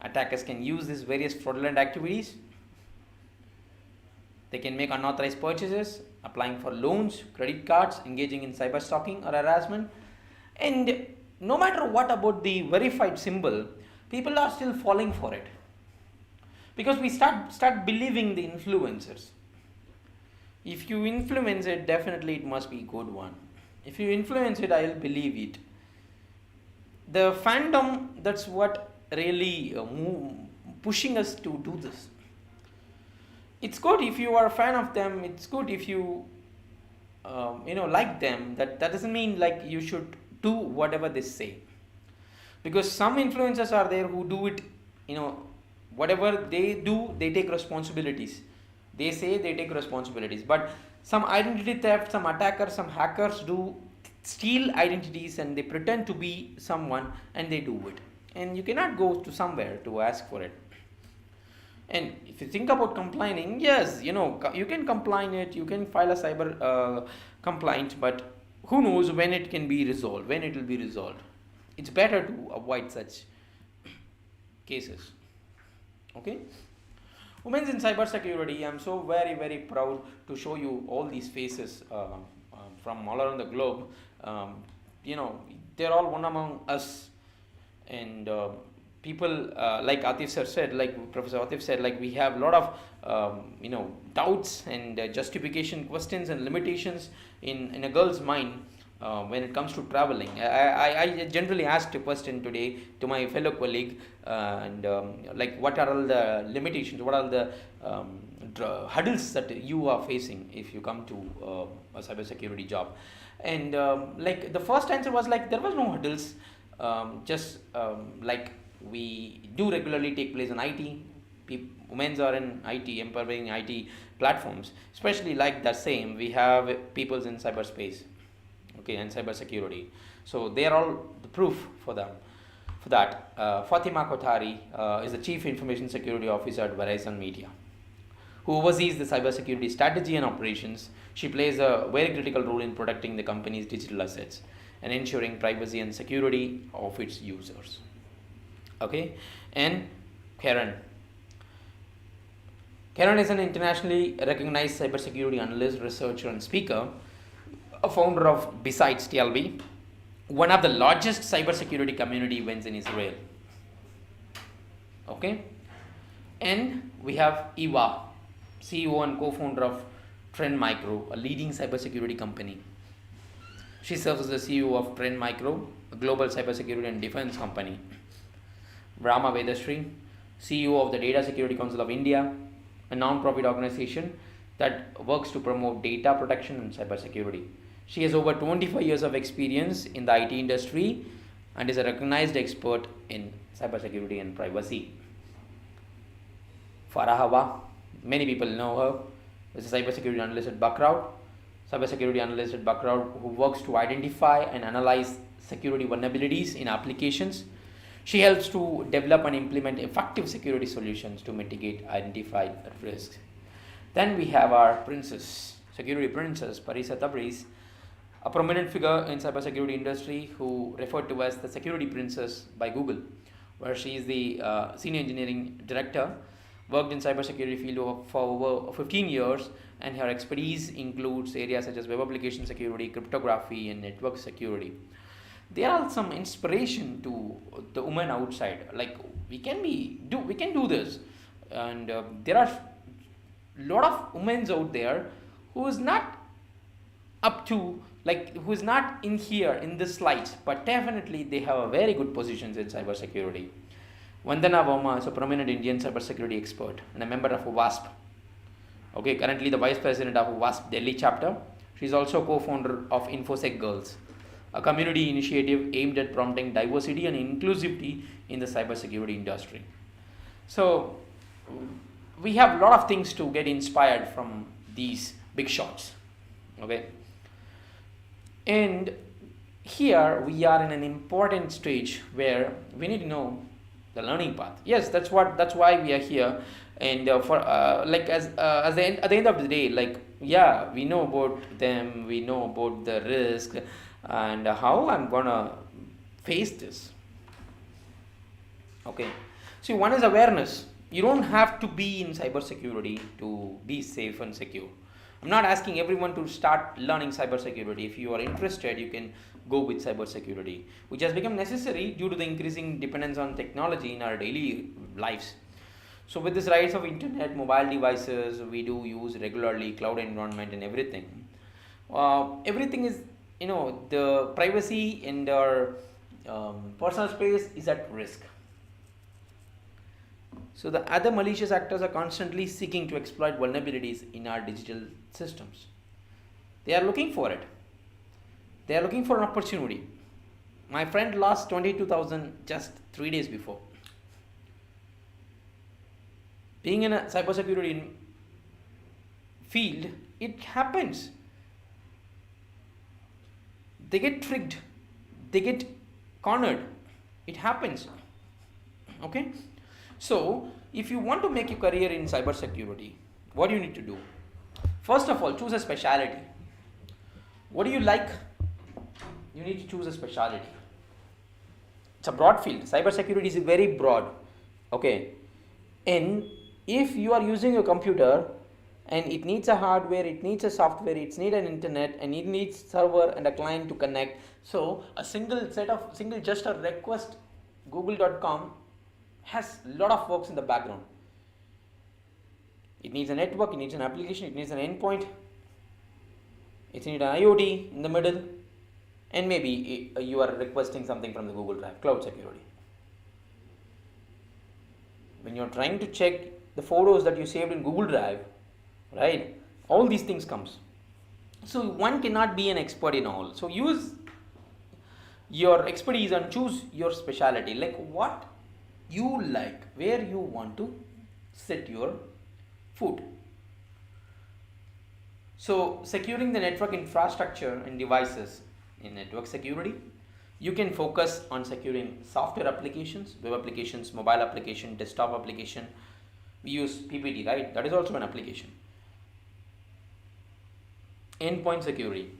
Attackers can use these various fraudulent activities. They can make unauthorized purchases, applying for loans, credit cards, engaging in cyber stalking or harassment. And no matter what about the verified symbol, people are still falling for it. Because we start believing the influencers. If you influence it, definitely it must be a good one. If you influence it, I will believe it. The fandom, that's what really pushing us to do this. It's good if you are a fan of them. It's good if you like them. That doesn't mean like you should do whatever they say, because some influencers are there who do it, whatever they do, they take responsibilities. They say they take responsibilities, but some identity theft, some attackers, some hackers do steal identities and they pretend to be someone and they do it. And you cannot go to somewhere to ask for it. And if you think about complaining, yes, you can complain it, you can file a cyber complaint, but who knows when it can be resolved, when it will be resolved. It's better to avoid such cases. Okay? Women in cybersecurity, I'm so very, very proud to show you all these faces from all around the globe. They're all one among us. And people, like Atif sir said, like Professor Atif said, like we have a lot of, doubts and justification questions and limitations in a girl's mind when it comes to traveling. I generally asked a question today to my fellow colleague, like what are all the limitations, what are the hurdles that you are facing if you come to a cybersecurity job. And like the first answer was like there was no hurdles. Like we do regularly take place in IT. Women are in IT, empowering IT platforms, especially like the same. We have peoples in cyberspace, okay, and cybersecurity. So they are all the proof for them. For that, Fatima Kothari is the Chief Information Security Officer at Verizon Media, who oversees the cybersecurity strategy and operations. She plays a very critical role in protecting the company's digital assets and ensuring privacy and security of its users. Okay, and Karen. Karen is an internationally recognized cybersecurity analyst, researcher, and speaker, a founder of Besides TLB, one of the largest cybersecurity community events in Israel. Okay, and we have Eva, CEO and co-founder of Trend Micro, a leading cybersecurity company. She serves as the CEO of Trend Micro, a global cybersecurity and defense company. Brahma Vedashree, CEO of the Data Security Council of India, a non-profit organization that works to promote data protection and cybersecurity. She has over 25 years of experience in the IT industry and is a recognized expert in cybersecurity and privacy. Farah Hawa, many people know her, is a cybersecurity analyst at Buckrout. Cybersecurity analyst at Buckrout who works to identify and analyze security vulnerabilities in applications. She helps to develop and implement effective security solutions to mitigate identified risks. Then we have our princess, security princess, Parisa Tabriz, a prominent figure in cybersecurity industry who referred to as the security princess by Google, where she is the senior engineering director, worked in cybersecurity field for over 15 years, and her expertise includes areas such as web application security, cryptography, and network security. There are some inspiration to the women outside, like we can do this, and there are lot of women out there who is not up to, like, who is not in here in this slides, but definitely they have a very good positions in cybersecurity. Vandana Verma is a prominent Indian cybersecurity expert and a member of WASP. Okay, currently the vice president of WASP Delhi chapter. She is also co-founder of InfoSec Girls, a community initiative aimed at promoting diversity and inclusivity in the cybersecurity industry. So we have a lot of things to get inspired from these big shots. Okay, and here we are in an important stage where we need to know the learning path. Yes, that's why we are here. And at the end of the day, like, yeah, we know about them, we know about the risk and how I'm gonna face this. Okay, see, one is awareness. You don't have to be in cybersecurity to be safe and secure. I'm not asking everyone to start learning cybersecurity. If you are interested, you can go with cybersecurity, which has become necessary due to the increasing dependence on technology in our daily lives. So with this rise of internet, mobile devices, we do use regularly, cloud environment and everything. Everything is, the privacy and our personal space is at risk. So the other malicious actors are constantly seeking to exploit vulnerabilities in our digital systems. They are looking for it. They are looking for an opportunity. My friend lost 22,000 just 3 days before. Being in a cybersecurity field, it happens. They get tricked. They get cornered. It happens. Okay? So, if you want to make a career in cybersecurity, what do you need to do? First of all, choose a specialty. What do you like? You need to choose a specialty. It's a broad field. Cybersecurity is very broad. Okay. And if you are using a computer and it needs a hardware, it needs a software, it needs an internet, and it needs server and a client to connect. So a just a request google.com has a lot of works in the background. It needs a network, it needs an application, it needs an endpoint, it needs an IoT in the middle, and maybe you are requesting something from the Google Drive, cloud security. When you are trying to check the photos that you saved in Google Drive, right, all these things comes. So one cannot be an expert in all. So use your expertise and choose your specialty, like what you like, where you want to set your foot. So securing the network infrastructure and devices in network security, you can focus on securing software applications, web applications, mobile application, desktop application. We use PPT, right? That is also an application. Endpoint security,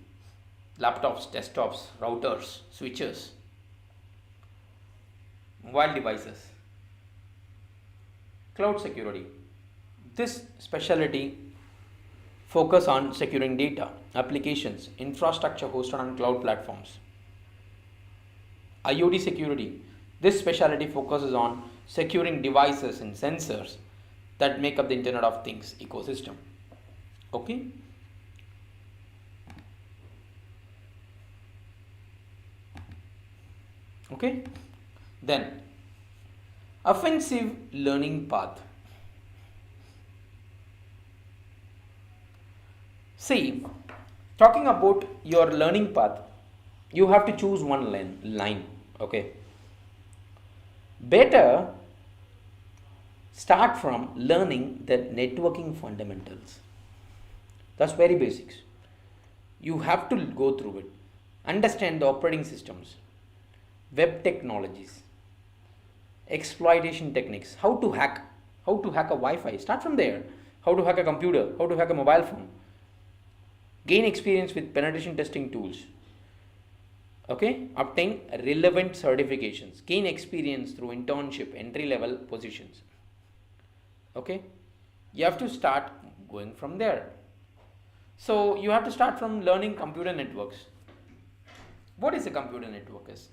laptops, desktops, routers, switches, mobile devices. Cloud security. This specialty focus on securing data, applications, infrastructure hosted on cloud platforms. IoT security. This specialty focuses on securing devices and sensors that make up the Internet of Things ecosystem. Okay. Okay. Then offensive learning path. See, talking about your learning path, you have to choose one line. Okay. Better start from learning the networking fundamentals. That's very basics. You have to go through it. Understand the operating systems, web technologies, exploitation techniques, how to hack a Wi-Fi. Start from there. How to hack a computer, how to hack a mobile phone. Gain experience with penetration testing tools. Okay, obtain relevant certifications. Gain experience through internship, entry level positions. Okay, you have to start going from there. So you have to start from learning computer networks. What is a computer network? Is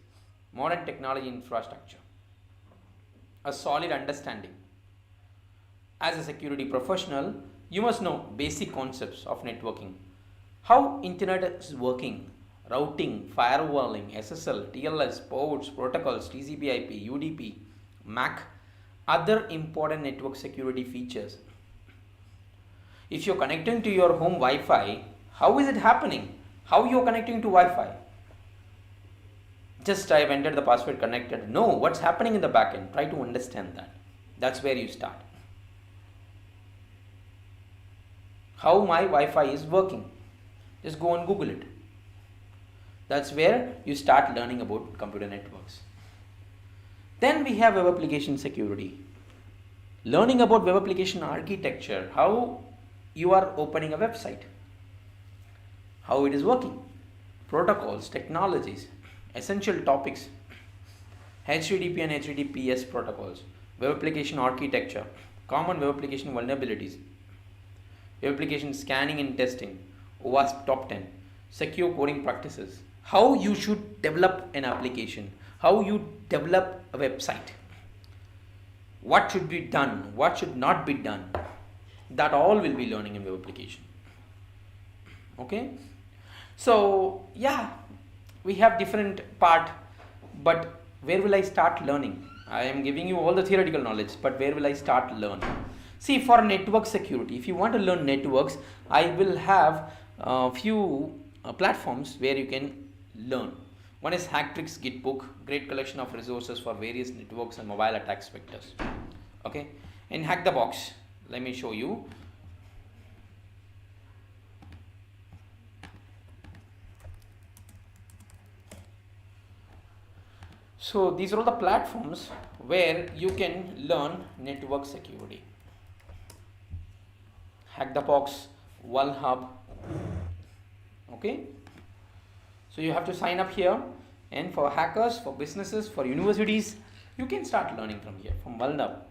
modern technology infrastructure, a solid understanding. As a security professional, you must know basic concepts of networking, how internet is working, routing, firewalling, SSL, TLS, ports, protocols, TCP/IP, UDP, MAC, other important network security features. If you're connecting to your home Wi-Fi, how is it happening? How you're connecting to Wi-Fi? Just I've entered the password, connected. No, what's happening in the backend? Try to understand that. That's where you start. How my Wi-Fi is working? Just go and Google it. That's where you start learning about computer networks. Then we have web application security. Learning about web application architecture, how you are opening a website, how it is working, protocols, technologies, essential topics, HTTP and HTTPS protocols, web application architecture, common web application vulnerabilities, web application scanning and testing, OWASP top 10, secure coding practices, how you should develop an application, how you develop a website, what should be done, what should not be done. That all will be learning in web application. Okay, so yeah, we have different part, but where will I start learning? I am giving you all the theoretical knowledge, but where will I start learning? See, for network security, if you want to learn networks, I will have a few platforms where you can learn. One is Hacktricks Gitbook, great collection of resources for various networks and mobile attack vectors. Okay, in Hack the Box, let me show you. So these are all the platforms where you can learn network security. Hack the Box, Hub. Okay, so you have to sign up here, and for hackers, for businesses, for universities, you can start learning from here, from Hub.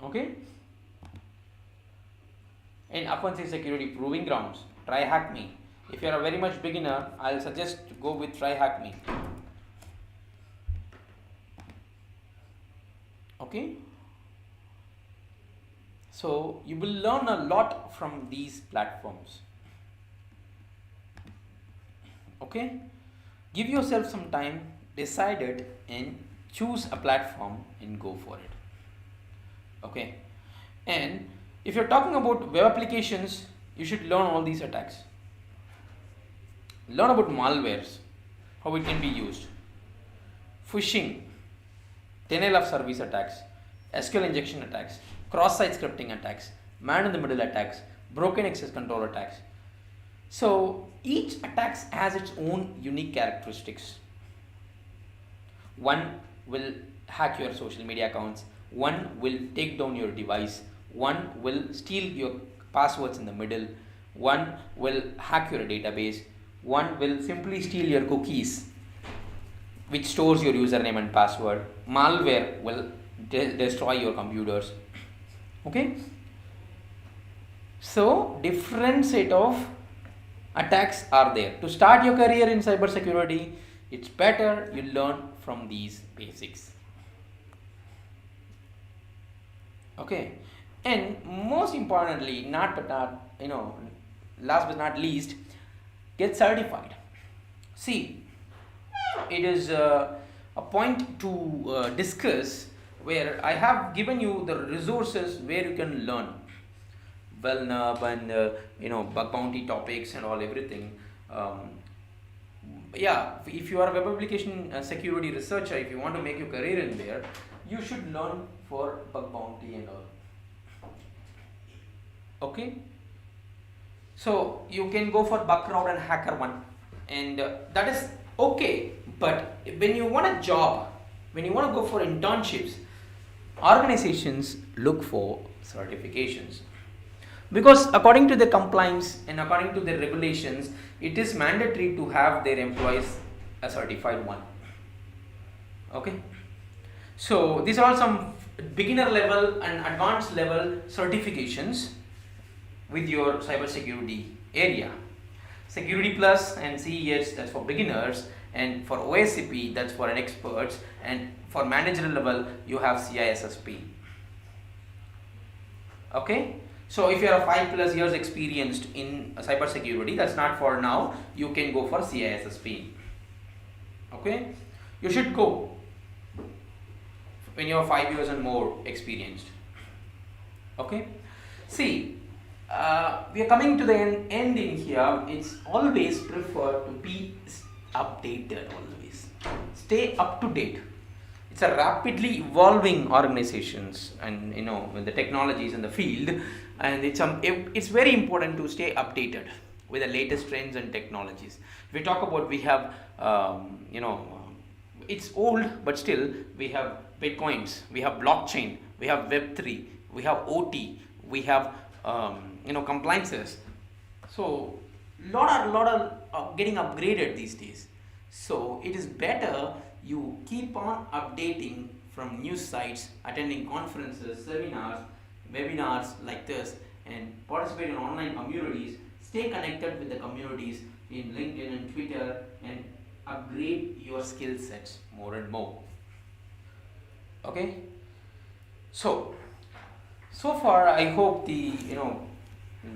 Okay, and offensive security proving grounds, try hack me. If you are a very much beginner, I'll suggest to go with try hack me. Okay, so you will learn a lot from these platforms. Okay, give yourself some time, decide it, and choose a platform and go for it. Okay, and if you're talking about web applications, you should learn all these attacks. Learn about malwares, how it can be used, phishing, denial of service attacks, SQL injection attacks, cross-site scripting attacks, man-in-the-middle attacks, broken access control attacks. So each attack has its own unique characteristics. One will hack your social media accounts, one will take down your device, one will steal your passwords in the middle, one will hack your database, one will simply steal your cookies which stores your username and password. Malware will destroy your computers. Okay, so different set of attacks are there. To start your career in cybersecurity, it's better you learn from these basics. Okay, and most importantly, last but not least, get certified. See, it is a point to discuss where I have given you the resources where you can learn. well-known and bug bounty topics and all everything. Yeah, if you are a web application security researcher, if you want to make your career in there, you should learn for bug bounty and all. Okay, so you can go for bug crowd and hacker one, and that is okay. But when you want a job, when you want to go for internships, organizations look for certifications, because according to the compliance and according to the regulations, it is mandatory to have their employees a certified one. Okay, so these are some beginner level and advanced level certifications with your cybersecurity area. Security Plus and CEH, that's for beginners, and for OSCP, that's for an experts, and for managerial level you have CISSP. Okay, so if you are 5+ years experienced in cybersecurity, that's not for now, you can go for CISSP. Okay, you should go when you are 5 years and more experienced. Okay, see, we are coming to the end in here. It's always preferred to be updated, always stay up to date. It's a rapidly evolving organizations, and with the technologies in the field, and it's very important to stay updated with the latest trends and technologies. We talk about, we have it's old, but still we have bitcoins, we have blockchain, we have web3, we have OT, we have compliances. So lot of getting upgraded these days. So it is better you keep on updating from news sites, attending conferences, seminars, webinars like this, and participate in online communities. Stay connected with the communities in LinkedIn and Twitter, and upgrade your skill sets more and more. Okay, so far I hope the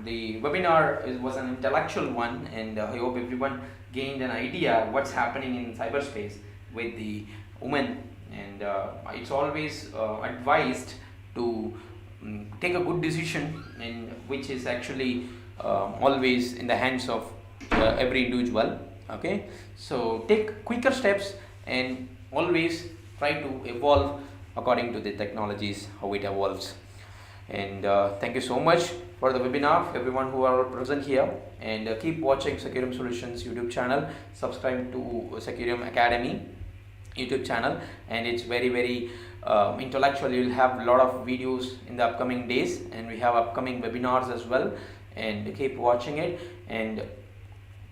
webinar was an intellectual one, and I hope everyone gained an idea what's happening in cyberspace with the women, and it's always advised to take a good decision, and which is actually always in the hands of every individual. Okay, so take quicker steps and always try to evolve according to the technologies, how it evolves. And thank you so much for the webinar, everyone who are present here, and keep watching 𝐤𝐸𝐻 Solutions YouTube channel. Subscribe to 𝐤𝐸𝐻 Academy YouTube channel, and it's very intellectual. You'll have a lot of videos in the upcoming days, and we have upcoming webinars as well, and keep watching it, and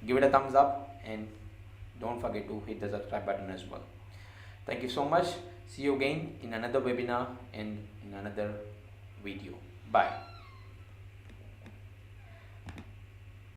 give it a thumbs up, and don't forget to hit the subscribe button as well. Thank you so much. See you again in another webinar and in another video. Bye.